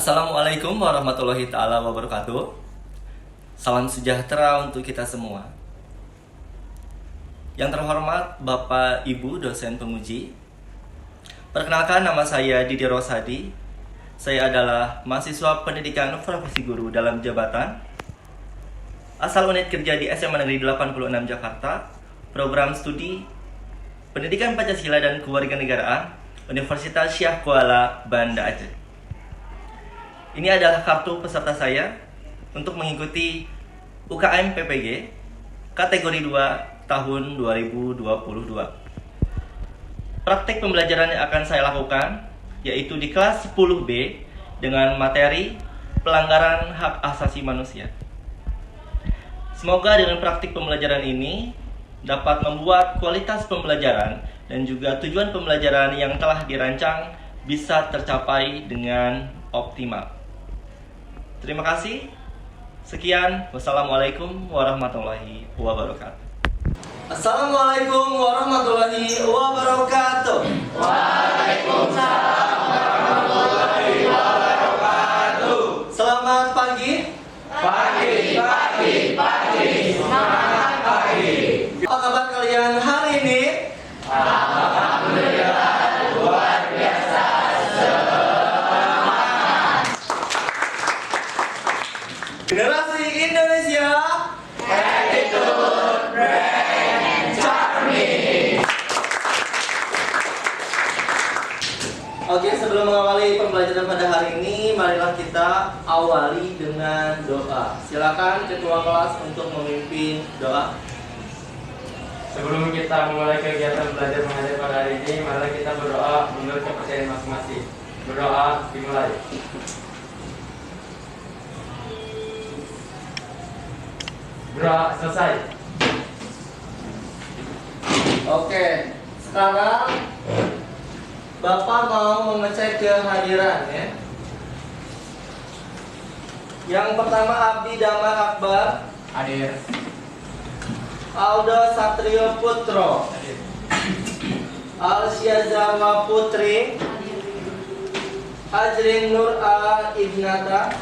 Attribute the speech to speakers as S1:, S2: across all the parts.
S1: Assalamualaikum warahmatullahi ta'ala wabarakatuh. Salam sejahtera untuk kita semua. Yang terhormat Bapak Ibu dosen penguji, perkenalkan, nama saya Didi Rosadi. Saya adalah mahasiswa pendidikan profesi guru dalam jabatan asal unit kerja di SMA Negeri 86 Jakarta, program studi Pendidikan Pancasila dan Kewarganegaraan, Universitas Syah Kuala, Banda Aceh. Ini adalah kartu peserta saya untuk mengikuti UKM PPG kategori 2 tahun 2022. Praktek pembelajaran yang akan saya lakukan yaitu di kelas 10B dengan materi pelanggaran hak asasi manusia. Semoga dengan praktik pembelajaran ini dapat membuat kualitas pembelajaran dan juga tujuan pembelajaran yang telah dirancang bisa tercapai dengan optimal. Terima kasih. Sekian. Wassalamualaikum warahmatullahi wabarakatuh. Assalamualaikum warahmatullahi wabarakatuh.
S2: Waalaikumsalam warahmatullahi wabarakatuh.
S1: Selamat pagi.
S2: Pagi. Semangat pagi.
S1: Apa kabar kalian hari ini?
S2: Alhamdulillah luar biasa.
S1: Generasi Indonesia,
S2: Attitude, brand, and charming.
S1: Oke, sebelum mengawali pembelajaran pada hari ini, marilah kita awali dengan doa. Silakan ketua kelas untuk memimpin doa.
S3: Sebelum kita memulai kegiatan belajar mengajar pada hari ini, marilah kita berdoa menurut kepercayaan masing-masing. Berdoa dimulai. Berdoa selesai.
S1: Oke, sekarang Bapak mau mengecek kehadiran ya. Yang pertama Abdi Damar Akbar,
S3: Hadir.
S1: Aldo Satrio Putro, Alsyazawa Putri, Ajrin Nur A Ibnata,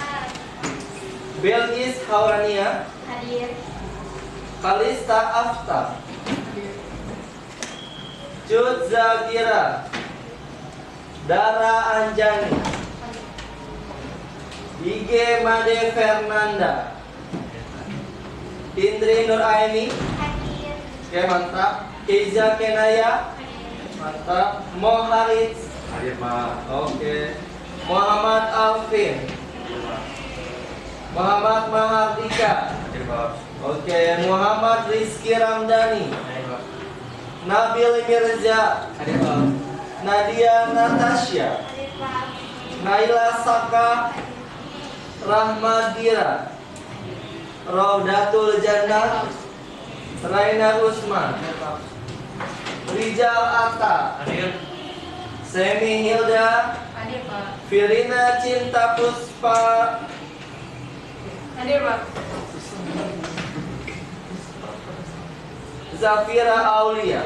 S1: Belgis Haurania,
S4: Hadir.
S1: Kalista Afta, Jud Zagira, Dara Anjani, Ige Made Fernanda, Indri Nur Aini.
S4: Hadir.
S1: Oke, mantap. Keiza Kenaya, mantap. Moharid,
S3: Hadir, Pak.
S1: oke. Muhammad Alvin, Muhammad Mahardika,
S3: Hadir, Pak.
S1: oke. Muhammad Rizky Ramdhani,
S3: Hadir, Pak.
S1: Nabil Mirza,
S3: Hadir, Pak.
S1: Nadia Natasha,
S4: Hadir, Pak.
S1: Naila Saka, Rahmadira, Raudatul Jannah, Raina Usman, Rizal Atta,
S3: Hadir.
S1: Semi Hilda,
S4: Hadir, Pak.
S1: Firina Cinta Puspa,
S4: Hadir, Pak.
S1: Zafira Aulia.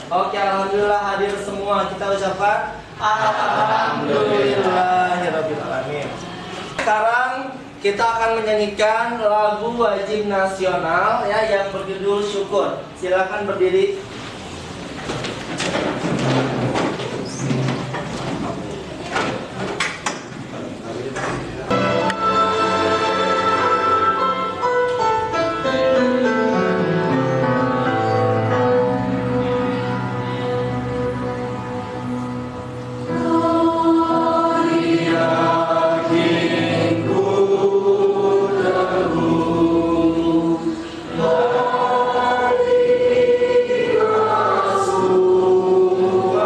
S1: Oke, alhamdulillah hadir semua. Kita ucapkan alhamdulillahirabbil alamin. Sekarang kita akan menyanyikan lagu wajib nasional ya yang berjudul Syukur. Silakan berdiri.
S2: Rasul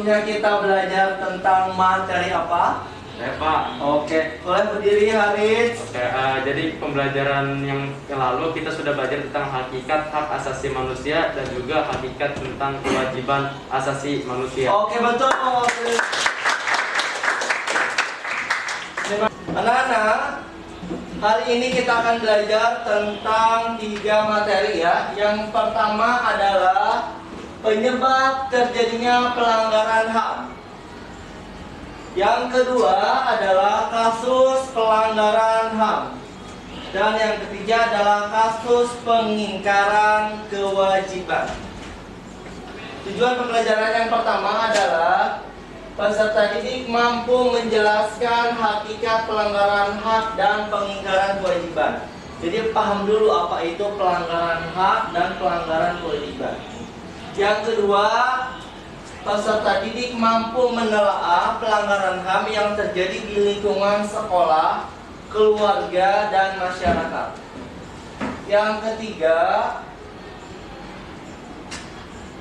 S1: sebelumnya kita belajar tentang materi apa?
S3: Pak.
S1: Oke, boleh berdiri Haris.
S3: Oke, jadi pembelajaran yang lalu kita sudah belajar tentang hakikat hak asasi manusia dan juga hakikat tentang kewajiban asasi manusia.
S1: Oke, betul. Anak-anak, hari ini kita akan belajar tentang 3 materi ya. Yang pertama adalah penyebab terjadinya pelanggaran HAM. Yang kedua adalah kasus pelanggaran HAM. Dan yang ketiga adalah kasus pengingkaran kewajiban. Tujuan pembelajaran yang pertama adalah peserta didik mampu menjelaskan hakikat pelanggaran hak dan pengingkaran kewajiban. Jadi paham dulu apa itu pelanggaran hak dan pelanggaran kewajiban. Yang kedua, peserta didik mampu menelaah pelanggaran HAM yang terjadi di lingkungan sekolah, keluarga, dan masyarakat. Yang ketiga,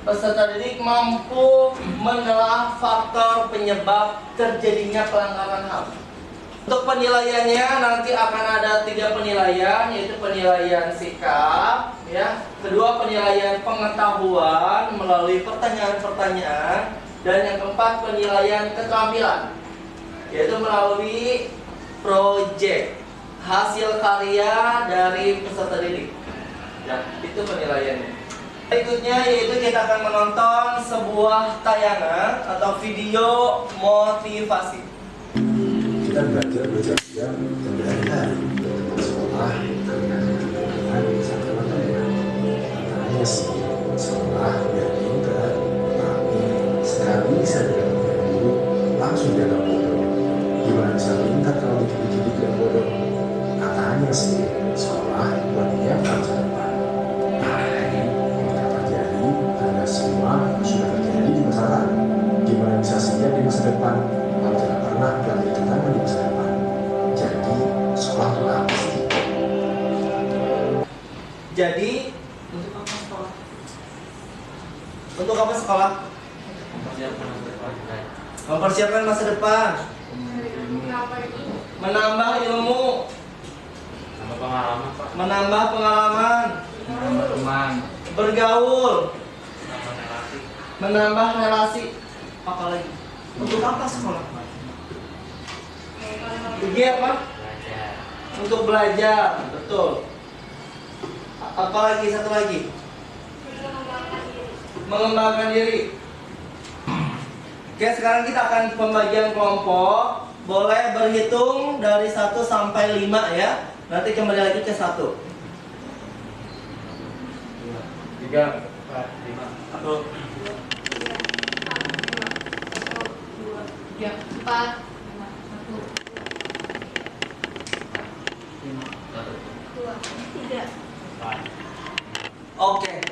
S1: peserta didik mampu menelaah faktor penyebab terjadinya pelanggaran HAM. Untuk penilaiannya nanti akan ada 3 penilaian, yaitu penilaian sikap, ya. Kedua, penilaian pengetahuan melalui pertanyaan-pertanyaan, dan yang keempat, penilaian keterampilan, yaitu melalui proyek hasil karya dari peserta didik. Ya, itu penilaiannya. Berikutnya yaitu kita akan menonton sebuah tayangan atau video motivasi.
S4: Kita belajar berjam-jam dan berhari-hari tentang sekolah, kegiatan, sampai materi. Katanya sih, sekolah biar pintar, tapi sekali saja ketemu guru langsung dianggap bodoh. Gimana bisa pintar kalau dikit-dikit yang bodoh? Katanya sih, sekolah buat menyiapkan masa depan. Tapi yang tak terjadi, Anda semua sudah terjadi di masa lalu. Gimana bisa siap di masa depan kalau tidak pernah belajar tentang di masa depan? Jadi, sekolah itu apa sih?
S1: Jadi, untuk apa sekolah? Untuk apa sekolah? Mempersiapkan masa depan. Menambah ilmu.
S3: Sama pengalaman, Pak.
S1: Menambah pengalaman.
S3: Menambah teman.
S1: Bergaul.
S3: Menambah relasi.
S1: Menambah relasi. Apalagi? Untuk apa sekolah? Tujuh apa?
S3: Belajar.
S1: Untuk belajar, betul. Apalagi satu lagi? Mengembangkan diri. Oke, sekarang kita akan pembagian kelompok. Boleh berhitung dari 1 sampai 5 ya. Nanti kembali lagi ke 1.
S3: 3, 4, 5.
S1: 1.
S5: 3, 4, 5, 1, 2, 3.
S1: Oke.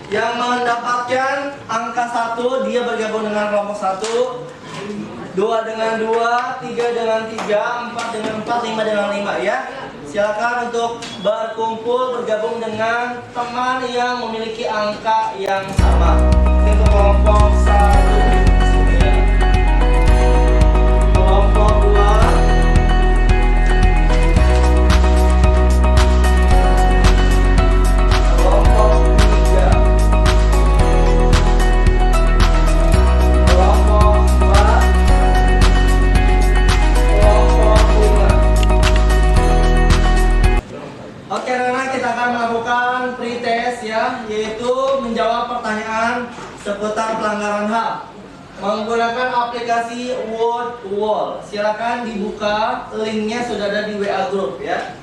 S1: Yang mendapatkan angka 1 dia bergabung dengan kelompok 1. 2 dengan 2, 3 dengan 3, 4 dengan 4, 5 dengan 5 ya. Silakan untuk berkumpul bergabung dengan teman yang memiliki angka yang sama. Untuk kelompok 1 ya. Kelompok 2 kelompok 3 kelompok 4 kelompok 5. Oke, Rena, kita akan melakukan pretest ya, yaitu menjawab pertanyaan seputar pelanggaran HAM menggunakan aplikasi Word Wall. Silakan dibuka, linknya sudah ada di WA Group ya.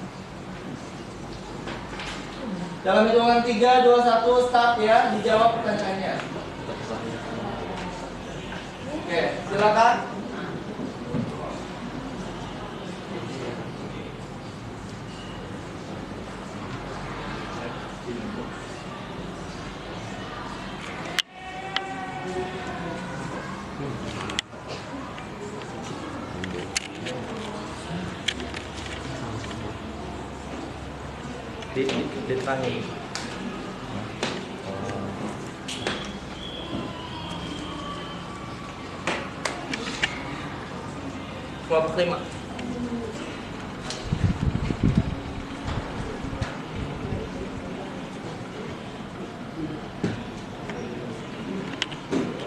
S1: Dalam hitungan 3, 2, 1, start ya, dijawab pertanyaannya. Oke, silakan.
S3: Diterangin.
S1: kelompok 5.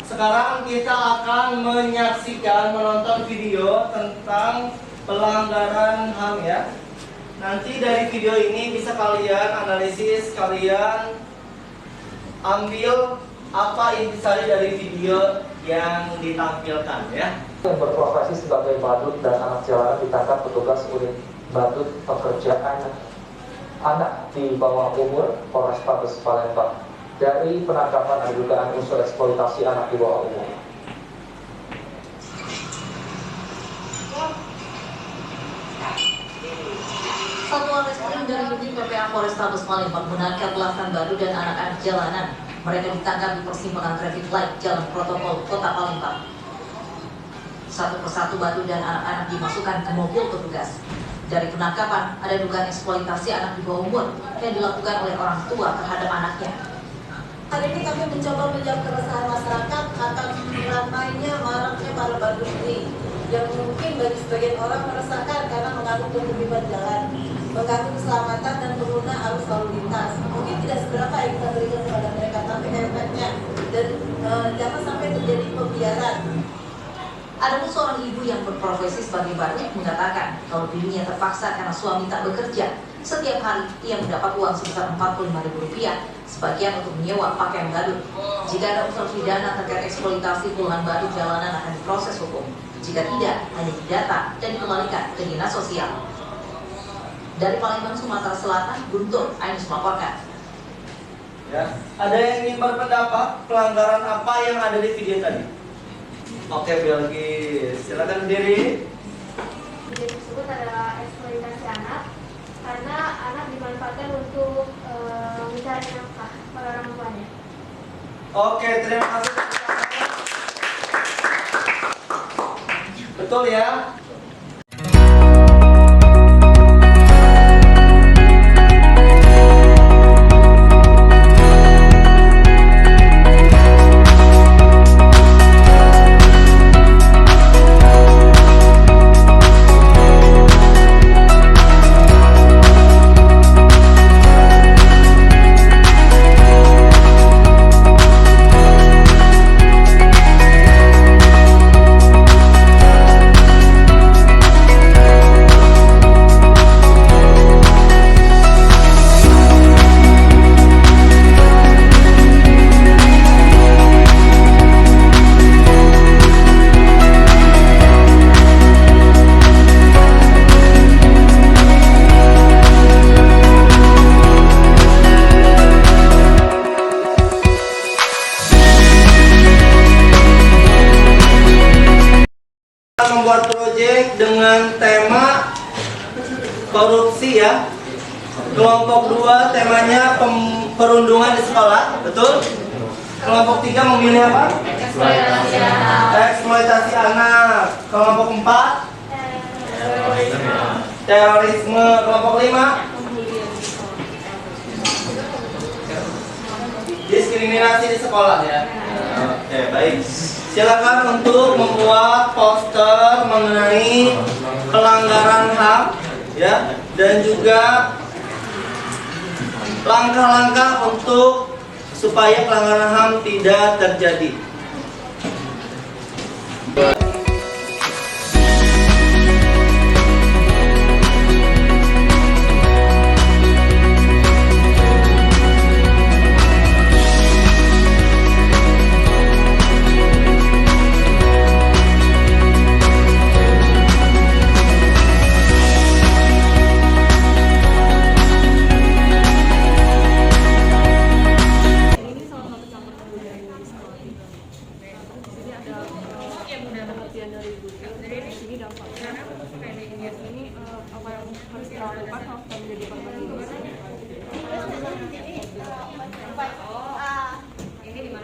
S1: Sekarang kita akan menonton video tentang pelanggaran HAM ya. Nanti dari video ini bisa kalian analisis, kalian ambil apa intisari dari video yang ditampilkan ya.
S6: Yang berprofesi sebagai badut dan anak jalanan ditangkap petugas unit badut pekerjaan anak di bawah umur Polrestabes Palembang. Dari penangkapan ada dugaan unsur eksploitasi anak di bawah umur.
S7: Satuan Reskrim dari unit PPA Polrestabes Palembang menangkap belasan badut dan anak-anak jalanan. Mereka ditangkap di persimpangan traffic light Jalan Protokol Kota Palembang. Satu persatu badut dan anak-anak dimasukkan ke mobil petugas. Dari penangkapan ada dugaan eksploitasi anak di bawah umur yang dilakukan oleh orang tua terhadap anaknya.
S8: Hari ini kami mencoba menjawab keresahan masyarakat akan ramainya maraknya para badut ini yang mungkin bagi sebagian orang meresahkan karena mengganggu ketertiban jalan, mengganggu keselamatan dan pengguna arus lalu lintas. Mungkin tidak seberapa yang kita berikan kepada mereka, tapi efeknya dan jangan sampai terjadi pembiaran.
S7: Ada seorang ibu yang berprofesi sebagai badut mengatakan kalau dirinya terpaksa karena suami tak bekerja. Setiap hari ia mendapat uang sebesar Rp45.000, sebagian untuk menyewa pakaian badut. Jika ada unsur pidana terkait eksploitasi puluhan badut jalanan akan diproses hukum. Jika tidak, hanya didata dan dikembalikan ke dinas sosial. Dari Palembang, Sumatera Selatan, Guntur Ainus melaporkan.
S1: Ya, ada yang ingin berpendapat pelanggaran apa yang ada di video tadi? Oke, Belgis, silakan berdiri.
S5: Video tersebut adalah eksploitasi anak karena anak dimanfaatkan untuk mencari nafkah oleh orang tuanya.
S1: Oke, terima kasih. Betul ya? Membuat proyek dengan tema korupsi ya. Kelompok 2 temanya perundungan di sekolah, betul? Kelompok 3 memilih apa? Eksploitasi anak. Kelompok 4 terorisme. Kelompok 5 diskriminasi di sekolah ya. Oke, baik. Silakan untuk membuat poster mengenai pelanggaran HAM ya, dan juga langkah-langkah untuk supaya pelanggaran HAM tidak terjadi.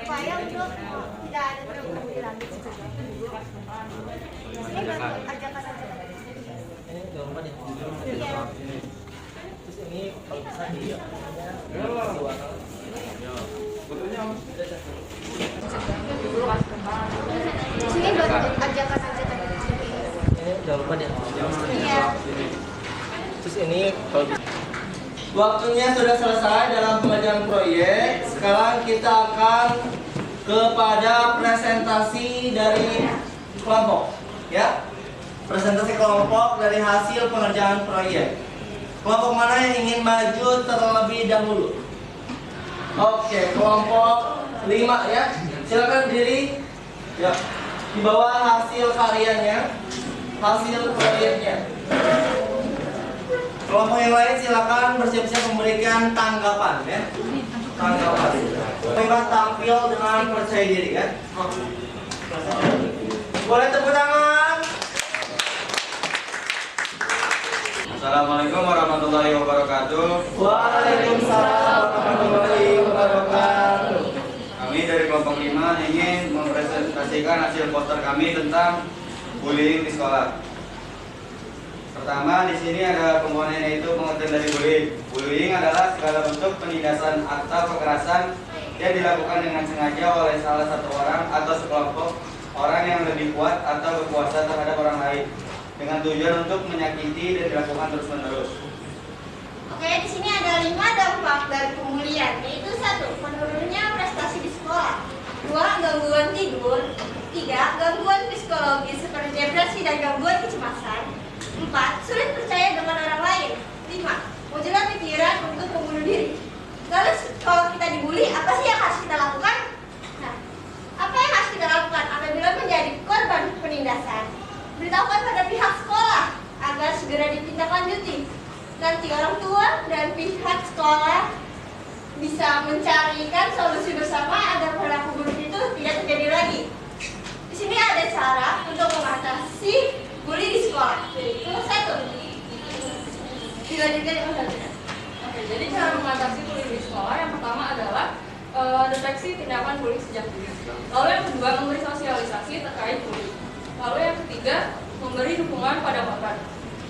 S8: Upaya untuk tidak ada terjadi lagi. Ini ajakan aja.
S1: Ini jawaban yang terus ini kalau bisa di
S5: Di sini baru ajakan aja tadi.
S1: ini jawaban ini kalau waktunya sudah selesai dalam pengerjaan proyek. Sekarang kita akan kepada presentasi dari kelompok, ya. Presentasi kelompok dari hasil pengerjaan proyek. Kelompok mana yang ingin maju terlebih dahulu? Oke, kelompok 5 ya. Silakan berdiri. Ya. Di bawah hasil karyanya, hasil proyeknya. Kelompok yang lain silakan bersiap-siap memberikan tanggapan ya. Tanggapan. Bebas tampil dengan percaya diri kan. Boleh tepuk tangan.
S3: Assalamualaikum warahmatullahi wabarakatuh.
S1: Waalaikumsalam warahmatullahi wabarakatuh.
S3: Kami dari kelompok 5 ingin mempresentasikan hasil poster kami tentang bullying di sekolah. Pertama, di sini ada komponen yaitu pengertian dari bullying. Bullying adalah segala bentuk penindasan atau kekerasan yang dilakukan dengan sengaja oleh salah satu orang atau sekelompok orang yang lebih kuat atau berkuasa terhadap orang lain dengan tujuan untuk menyakiti dan dilakukan terus-menerus.
S5: Oke, di sini ada 5 dampak dari pembulian, yaitu 1. Menurunnya prestasi di sekolah. 2. Gangguan tidur. 3. Gangguan psikologis seperti depresi dan gangguan kecemasan. 4. Sulit percaya dengan orang lain. 5. Munculnya pikiran untuk membunuh diri. Lalu kalau kita dibully, apa sih yang harus kita lakukan? Nah, apa yang harus kita lakukan apabila menjadi korban penindasan? Beritahukan pada pihak sekolah agar segera ditindaklanjuti. Nanti orang tua dan pihak sekolah bisa mencarikan solusi bersama agar perilaku buruk itu tidak terjadi lagi. Di sini ada cara untuk mengatasi bully di sekolah, yaitu 1. Dilanjutkan dengan satunya.
S9: Oke, jadi cara mengatasi bullying di sekolah yang pertama adalah deteksi tindakan bullying sejak dini. Lalu yang kedua, memberi sosialisasi terkait bullying. Lalu yang ketiga, memberi dukungan pada korban.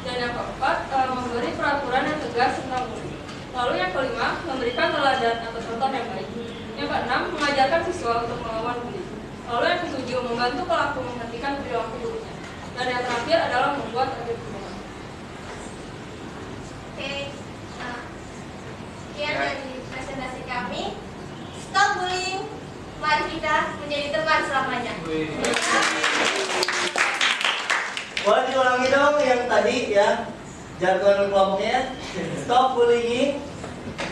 S9: Dan yang keempat, memberi peraturan yang tegas tentang bullying. Lalu yang kelima, memberikan teladan atau contoh yang baik. Yang keenam, mengajarkan siswa untuk melawan bullying. Lalu yang ketujuh, membantu pelaku menghentikan perilaku buruknya. Dan yang terakhir adalah membuat target hukuman.
S5: Oke, nah, sekian dari presentasi kami. Stop bullying, mari kita menjadi teman selamanya.
S1: Boleh diulangi dong yang tadi ya, jargon kelompoknya. Stop bullying.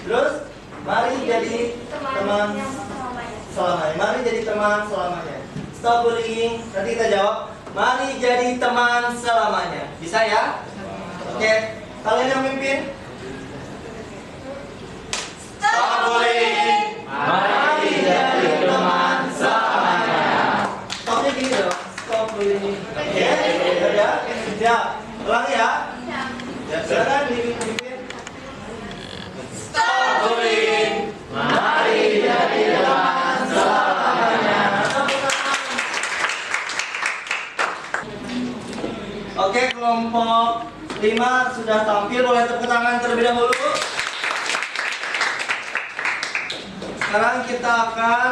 S1: Terus mari jadi teman selamanya. Mari jadi teman selamanya. Stop bullying. Nanti kita jawab, mari jadi teman selamanya. Bisa ya? Oke. Kalian yang mimpin.
S5: Stop bullying,
S1: mari jadi teman selamanya. Stopnya gini dong. Stop bullying. Oke. Ya. Siap. Ulangi ya. Ya, silakan dipimpin.
S5: stop bullying.
S1: Mari jadi teman selamanya. Oke, kelompok 5 sudah tampil, boleh tepuk tangan terlebih dahulu. Sekarang kita akan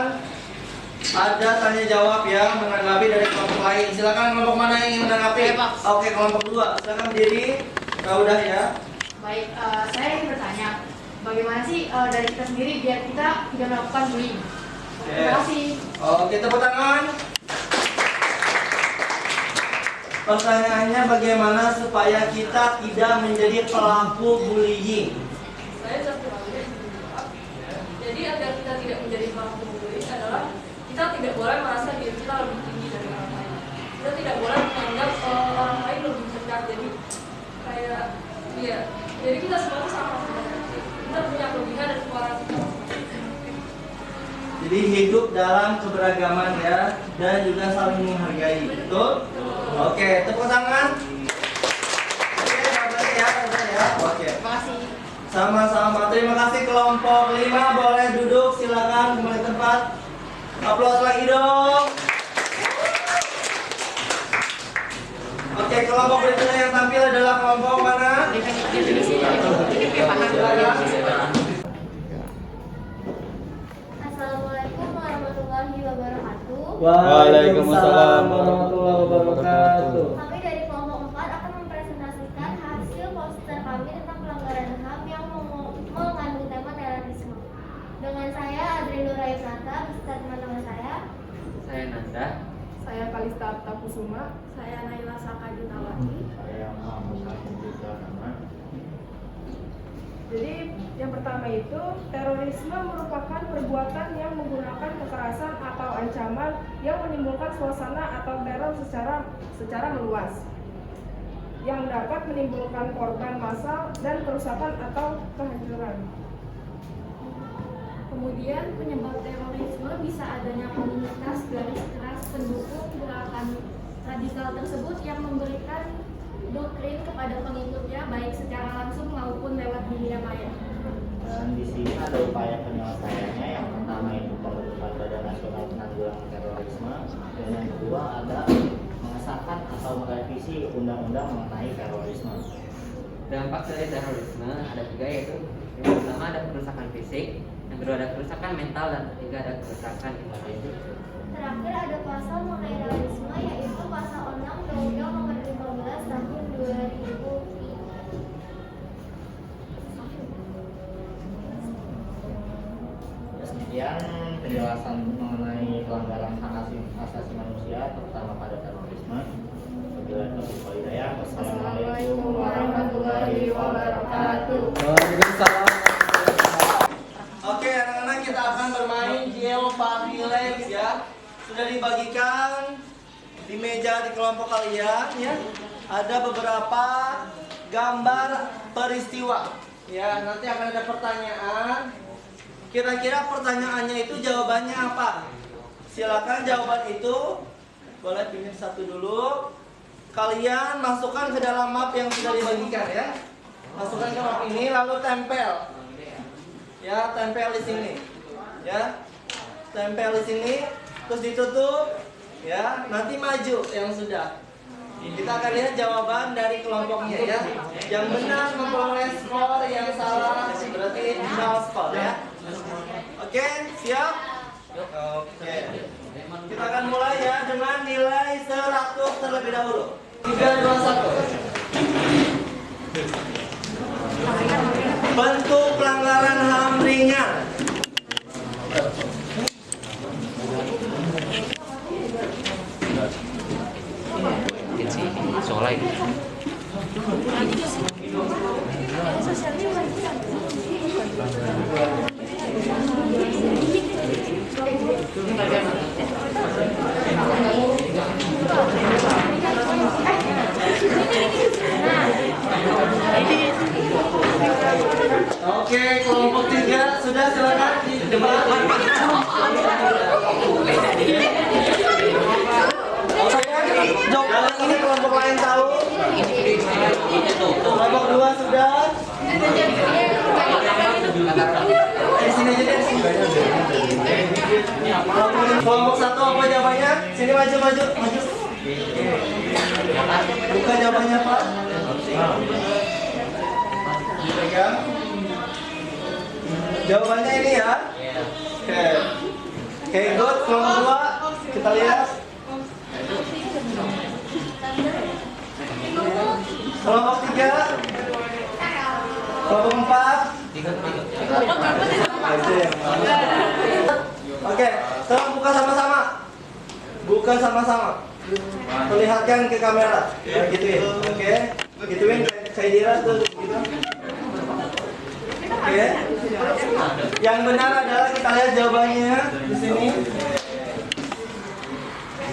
S1: ada tanya jawab ya, menanggapi dari kelompok lain. Silakan kelompok mana yang ingin menanggapi? Oke, kelompok 2. Silakan berdiri. Udah ya.
S10: Baik, saya ingin bertanya, bagaimana sih dari kita sendiri biar kita tidak melakukan bullying? Terima kasih.
S1: Oke, tepuk tangan. Pertanyaannya bagaimana supaya kita tidak menjadi pelaku bullying?
S9: Saya satu lagi menjawab. Jadi agar kita tidak menjadi pelaku bullying adalah kita tidak boleh merasa diri kita lebih tinggi dari orang lain. Kita tidak boleh menganggap orang lain lebih cerdas. Jadi kayak dia. Jadi kita semua itu sama sebenarnya. Kita punya kelebihan dan kekurangan kita masing-masing.
S1: Jadi hidup dalam keberagaman ya, dan juga saling menghargai. Betul? Oke, tepuk tangan. Oke, ya. Oke.
S10: Terima kasih.
S1: Sama-sama. Terima kasih kelompok 5. Boleh duduk, silakan kembali tempat. Aplaus lagi dong. Oke, kelompok berikutnya yang tampil adalah kelompok mana?
S5: Assalamualaikum warahmatullahi wabarakatuh.
S1: Waalaikumsalam warahmatullahi wabarakatuh.
S5: Kami dari kelompok 4 akan mempresentasikan hasil poster kami tentang
S10: Kusuma. Saya Naila Saka Jutawati.
S11: Saya Muhammad Hendra Rahman.
S10: Jadi yang pertama itu, terorisme merupakan perbuatan yang menggunakan kekerasan atau ancaman yang menimbulkan suasana atau teror secara meluas, yang dapat menimbulkan korban massal dan kerusakan atau kehancuran.
S12: Kemudian penyebab terorisme bisa adanya komunitas garis keras pendukung gerakan radikal tersebut yang memberikan doktrin kepada pengikutnya baik secara langsung maupun lewat media maya.
S11: Dan di sini ada upaya penyelesaiannya. Yang pertama itu pembentukan Badan Nasional Penanggulangan Terorisme, dan yang kedua ada mengesahkan atau merevisi undang-undang mengenai terorisme.
S13: Dampak dari terorisme ada 3, yaitu yang pertama ada kerusakan fisik, yang kedua ada kerusakan mental, dan ketiga ada kerusakan ekonomi.
S12: Terakhir ada pasal mengenai terorisme, yaitu pasal 6 Undang-Undang Nomor 15 Tahun 2000.
S11: Sekian penjelasan mengenai pelanggaran hak asasi manusia, terutama pada terorisme. Wabillahi taufiq wal hidayah. Wassalamualaikum warahmatullahi wabarakatuh.
S3: Waalaikumsalam. Oke, anak-anak, kita akan bermain Geopark Relax ya. Sudah dibagikan di meja di kelompok kalian ya. Ada beberapa gambar peristiwa. Ya, nanti akan ada pertanyaan. Kira-kira pertanyaannya itu jawabannya apa? Silakan jawaban itu. Boleh pindah satu dulu. Kalian masukkan ke dalam map yang sudah dibagikan ya. Masukkan ke map ini lalu tempel. Ya, tempel di sini. Ya. Tempel di sini terus ditutup ya. Nanti maju yang sudah. Kita akan lihat jawaban dari kelompoknya ya. Yang benar memperoleh skor, yang salah berarti 0 skor ya. Oke, siap? Oke. Kita akan mulai ya dengan nilai 100 terlebih dahulu. 3, 2, 1. Bentuk pelanggaran HAM ringan. Oke, kelompok 3 sudah, silakan di depan. Jawaban ini kelompok lain tahu. Kelompok 2 sudah. Di sini aja deh. Kelompok 1 apa jawabannya? Sini maju. Buka jawabannya Pak. Dipegang. Jawabannya ini ya. Oke, good. Kelompok 2 kita lihat. Kelompok 3. Kelompok 4. Oke, tolong buka sama-sama. Buka sama-sama. Perlihatkan ke kamera. Gituin. Oke. Gituin kayak Dira tuh gitu. Oke. Yang benar adalah kita lihat jawabannya di sini.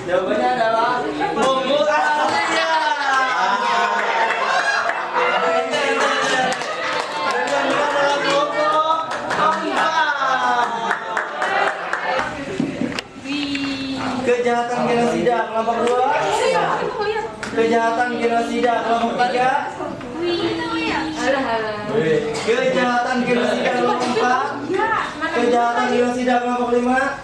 S3: Jawabannya adalah bubuk Asia. Kejahatan genosida kelompok 2. Kejahatan genosida kelompok 3. Kejahatan genosida kelompok 4. Kejahatan genosida kelompok 5.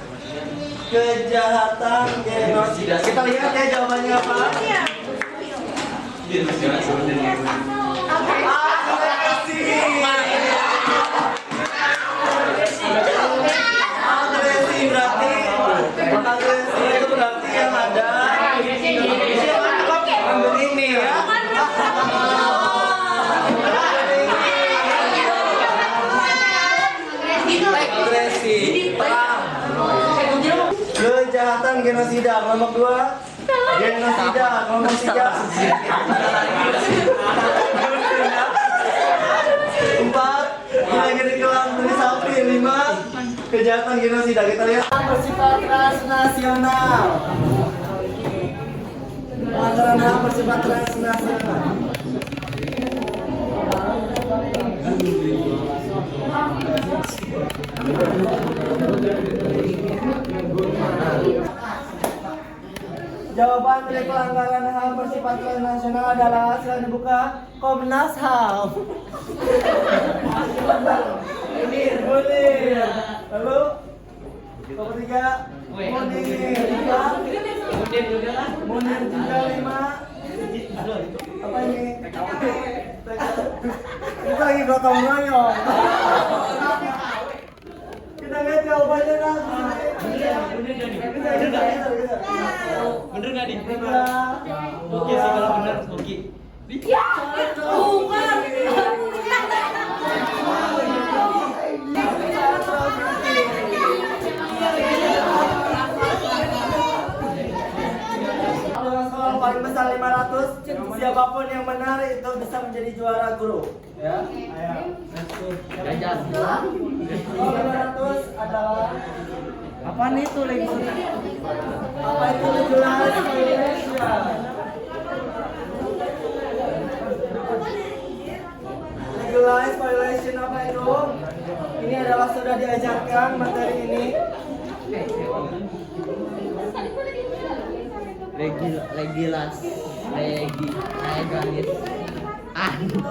S3: Kejahatan genosida. Kita lihat ya jawabannya apa. Agresi berarti itu berarti yang ada ambil ini ya. Agresi perang. Kejahatan genosida kelompok 2.
S1: Genosida, genosida. 4, negeri kelam dari sapi. 5, kejahatan genosida. Kita lihat bersifat transnasional. Pelanggaran HAM bersifat transnasional. Jawaban dari pelanggaran HAM bersifat transnasional adalah, silakan dibuka, Komnas HAM. Ini Munir. Lalu nomor 3, Munir juga. Munir juga 5. Apa ini? Kita lagi gotong royong. Kita lihat jawabannya nanti.
S2: Bener nggak nih? Oke sih kalau bener, oke.
S1: Dengan skor paling besar 500, siapapun yang menang itu bisa menjadi juara guru. Ya, ayo.
S2: Jajan.
S1: Skor 500 adalah
S2: Apa nih itu lagi?
S1: apa itu legalized violation? Legalized violation apa itu? Ini adalah sudah diajarkan materi ini.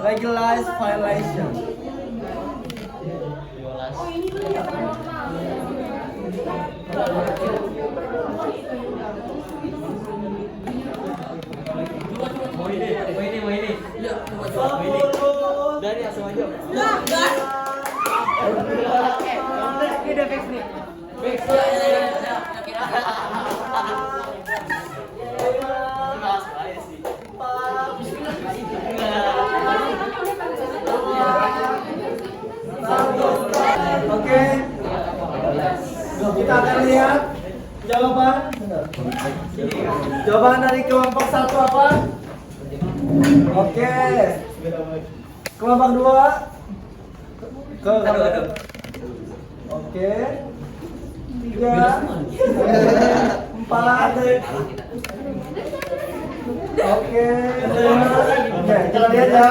S1: Legalized violation.
S2: Mau ini. Dari asal aja. Ini udah fix nih. Fix.
S1: Oke. Kita akan lihat jawaban. Jawaban dari kelompok 1 apa? Oke. Kelompok 2. Oke. 3, 4. Oke. Oke, kita lihat ya.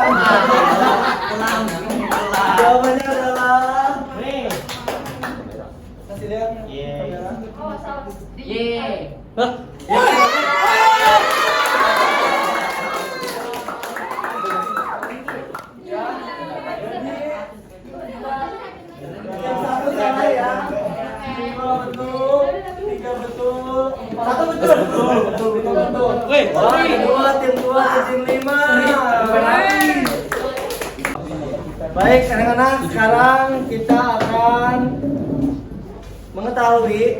S1: Jawabannya adalah kasih lihat. Yang satu salah ya. 5 betul, 3 betul, 1 betul. Betul. Tim 2, tim 5. Baik, anak-anak, sekarang kita akan mengetahui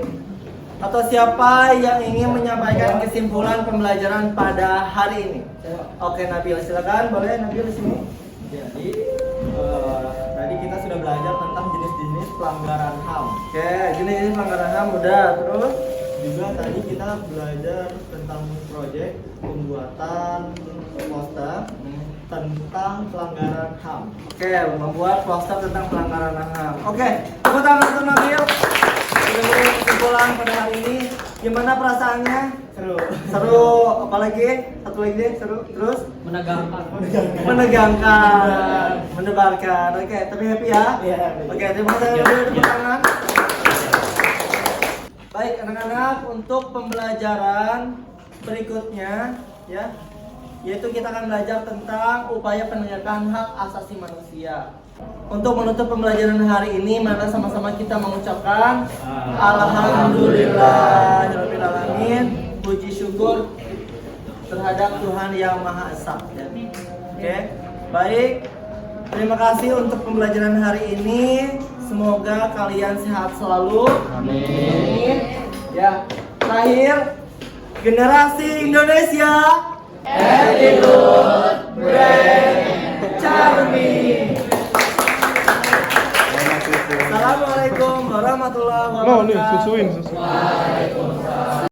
S1: atau siapa yang ingin menyampaikan kesimpulan pembelajaran pada hari ini. Oke, Nabil, silakan. Boleh Nabil di sini.
S14: Jadi tadi kita sudah belajar tentang jenis-jenis pelanggaran HAM.
S1: Oke, jenis pelanggaran HAM udah. Terus
S14: juga tadi kita belajar tentang project pembuatan poster tentang pelanggaran HAM.
S1: Oke, membuat poster tentang pelanggaran HAM. Oke, tepuk tangan untuk Nabil. Sudah memberi kesimpulan pada hari ini. Gimana perasaannya?
S14: Seru.
S1: Seru. Apalagi? Satu lagi deh, seru. Terus?
S2: Menegangkan.
S1: Mendebarkan. Oke, tapi happy ya?
S14: Iya.
S1: Oke, terima kasih. Tepuk tangan. Baik, anak-anak, untuk pembelajaran berikutnya ya, yaitu kita akan belajar tentang upaya penegakan hak asasi manusia. Untuk menutup pembelajaran hari ini, mari sama-sama kita mengucapkan Alhamdulillahirabbil alamin, puji syukur terhadap Tuhan yang Maha Esa. Oke, baik. Terima kasih untuk pembelajaran hari ini. Semoga kalian sehat selalu. Amin. Ya, terakhir, generasi Indonesia. Attitude, brand, charming. Assalamualaikum warahmatullahi wabarakatuh.
S15: No, nih, susuin.